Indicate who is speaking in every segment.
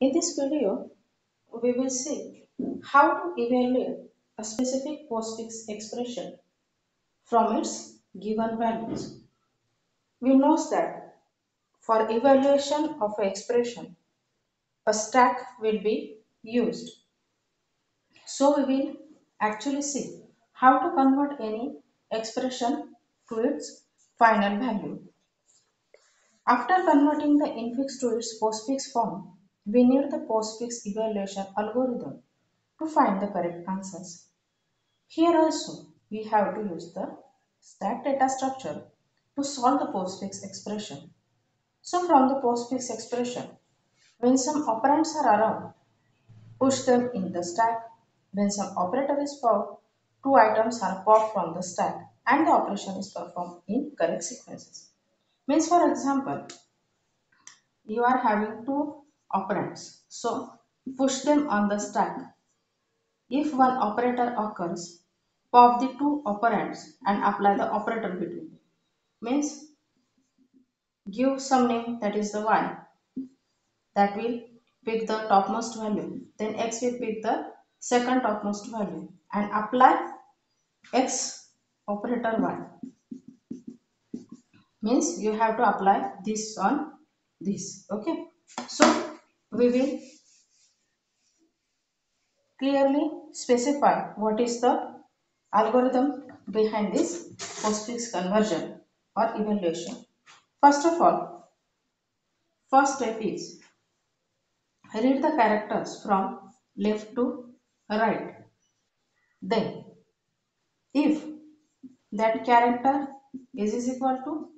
Speaker 1: In this video, we will see how to evaluate a specific postfix expression from its given values. We know that for evaluation of an expression, a stack will be used. So we will actually see how to convert any expression to its final value. After converting the infix to its postfix form, we need the postfix evaluation algorithm to find the correct answers. Here also, we have to use the stack data structure to solve the postfix expression. So from the postfix expression, when some operands are around, push them in the stack. When some operator is popped, two items are popped from the stack and the operation is performed in correct sequences. Means for example, you are having two operands. So push them on the stack. If one operator occurs, pop the two operands and apply the operator between them. Means give some name that is the y that will pick the topmost value. Then x will pick the second topmost value and apply x operator y. Means you have to apply this on this. Okay. So we will clearly specify what is the algorithm behind this postfix conversion or evaluation. First of all, first step is read the characters from left to right. Then, if that character is equal to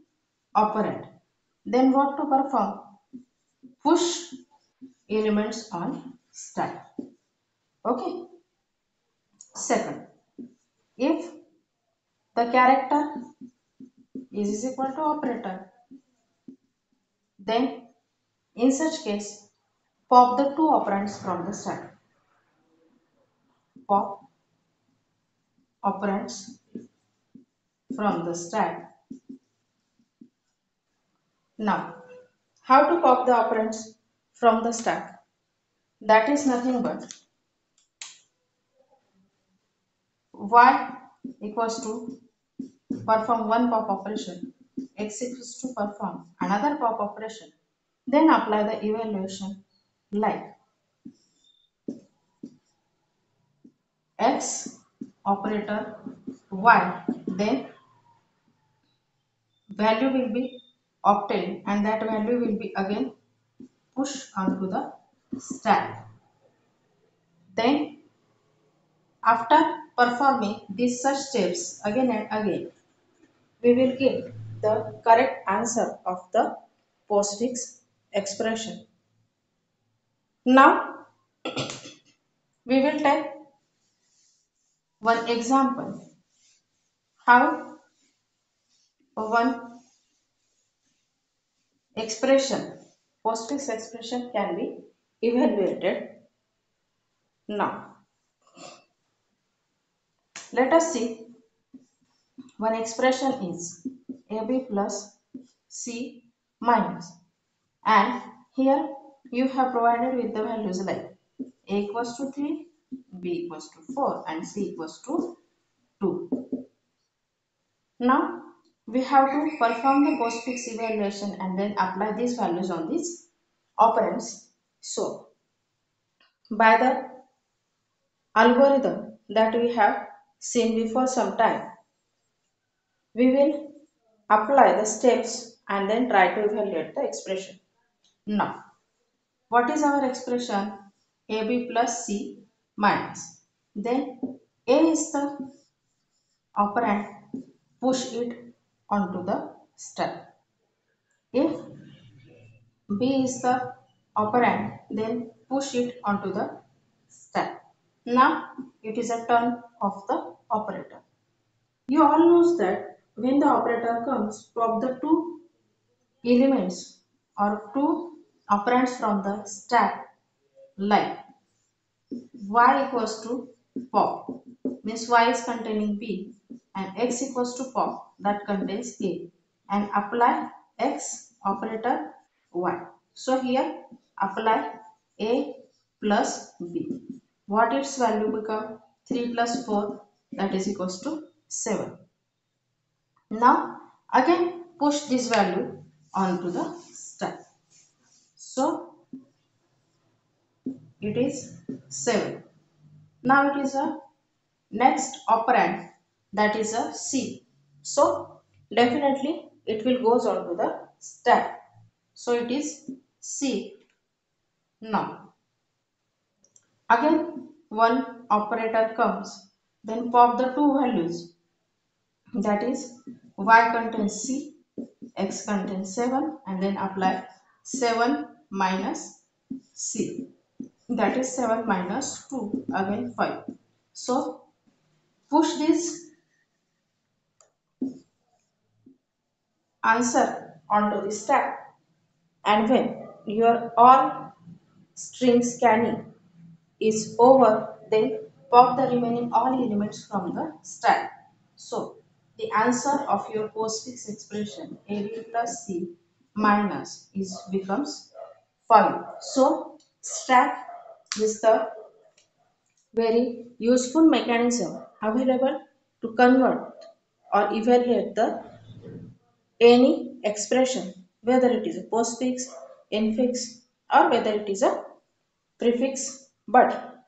Speaker 1: operand, then what to perform? Push elements on stack. Okay. Second, if the character is equal to operator, then in such case, pop the two operands from the stack. Pop operands from the stack. Now, how to pop the operands from the stack? That is nothing but y equals to perform one pop operation, x equals to perform another pop operation, then apply the evaluation like x operator y, then value will be obtained and that value will be again pushed onto the stack. Then after performing these such steps again and again, we will get the correct answer of the postfix expression. Now we will take one example how one expression, postfix expression can be evaluated. Now let us see one expression is AB plus C minus, and here you have provided with the values like A equals to 3, B equals to 4 and C equals to 2. Now we have to perform the postfix evaluation and then apply these values on these operands. So by the algorithm that we have seen before some time, we will apply the steps and then try to evaluate the expression. Now, what is our expression? AB plus C minus. Then A is the operand, push it onto the stack. If B is the operand, then push it onto the stack. Now it is a turn of the operator. You all know that when the operator comes, pop the two elements or two operands from the stack like y equals to pop, means y is containing b, and x equals to pop that contains a, and apply x operator y. So here apply A plus B. What its value become? 3 plus 4, that is equals to 7. Now again push this value onto the stack. So it is 7. Now it is a next operand, that is a C. So definitely it will goes onto the stack. So it is C. Now again one operator comes, then pop the two values, that is y contains C, x contains 7, and then apply 7 minus C, that is 7 minus 2, again 5. So push this answer onto the stack, and when your all string scanning is over, then pop the remaining all elements from the stack. So the answer of your postfix expression AB plus C minus is becomes 5. So stack is the very useful mechanism available to convert or evaluate the any expression, whether it is a postfix, infix, or whether it is a prefix. But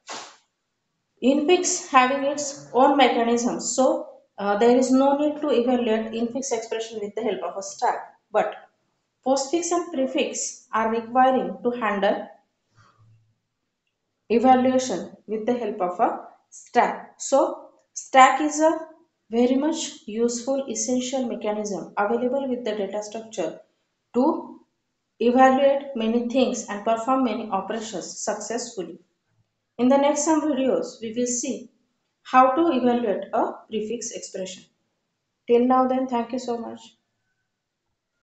Speaker 1: infix having its own mechanisms, so there is no need to evaluate infix expression with the help of a stack. But postfix and prefix are requiring to handle evaluation with the help of a stack. So stack is a very much useful essential mechanism available with the data structure to evaluate many things and perform many operations successfully. In the next some videos, we will see how to evaluate a prefix expression. Till now then, thank you so much.